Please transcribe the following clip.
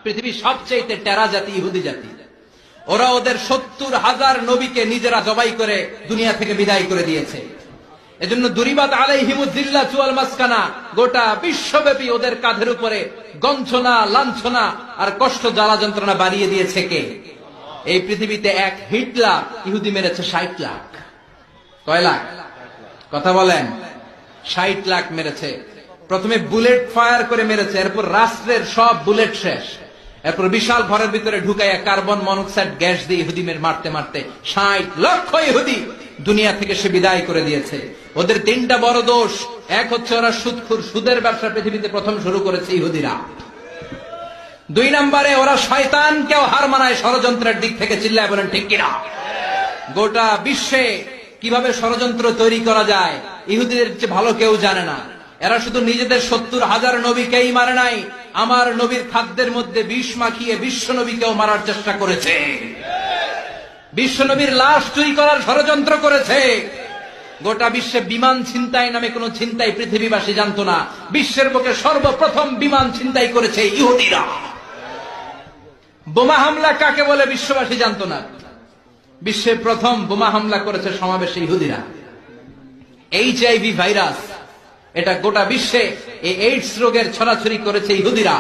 পৃথিবীর সবচেয়ে টেরা জাতি ইহুদি জাতি। ওরা ওদের 70,000 নবীকে নিজেরা জবাই করে দুনিয়া থেকে বিদায় করে দিয়েছে। এজন্য দুরিবাত আলাইহিমুজ জিল্লাতু ওয়াল মাসকানা, গোটা বিশ্বব্যাপী ওদের কাঁধের উপরে গঞ্জনা, লাঞ্ছনা আর কষ্ট, জ্বালা যন্ত্রণা বাড়িয়ে দিয়েছে কে? এই পৃথিবীতে এক হিটলার ইহুদি মেরেছে 60 লাখ। কয় লাখ? কথা বলেন। 60 লাখ মেরেছে। প্রথমে বুলেট ফায়ার করে মেরেছে, এরপর রাষ্ট্রের সব বুলেট শেষ, এরপর বিশাল ঘরের ভিতরে ঢুকাইয়া কার্বন মনোক্সাইড গ্যাস দিয়ে ইহুদি মারতে মারতে 60 লক্ষ ইহুদি দুনিয়া থেকে সে বিদায় করে দিয়েছে। ওদের 3টা বড় দোষ। এক হচ্ছে ওরা সুদখোর, সুদের ব্যবসা পৃথিবীতে প্রথম শুরু করেছে ইহুদিরা। 2 নম্বরে ওরা শয়তানকেও হার মানায় ষড়যন্ত্রের দিক থেকে। চিল্লায় বলেন ঠিক কিনা? গোটা বিশ্বে কিভাবে ষড়যন্ত্র তৈরি করা যায় ইহুদিদের চেয়ে ভালো কেউ জানে না। এরা শুধু নিজেদের 70,000 নবীকেই মারে নাই, আমার নবীর খাদ্যের মধ্যে বিষ মাখিয়ে বিশ্ব নবীকেও মারার চেষ্টা করেছে। বিশ্ব নবীর লাশ চুরি করার ষড়যন্ত্র করেছে। গোটা বিশ্বে বিমান ছিনতাই নামে কোন ছিনতাই পৃথিবীবাসী জানতো না। বিশ্বের বুকে সর্বপ্রথম বিমান ছিনতাই করেছে ইহুদিরা। বোমা হামলা কাকে বলে বিশ্ববাসী জানতো না। বিশ্বে প্রথম বোমা হামলা করেছে সমাবেশে ইহুদিরা। HIV ভাইরাস, এটা গোটা বিশ্বে এই এইডস রোগের ছড়াছড়ি করেছে ইহুদিরা।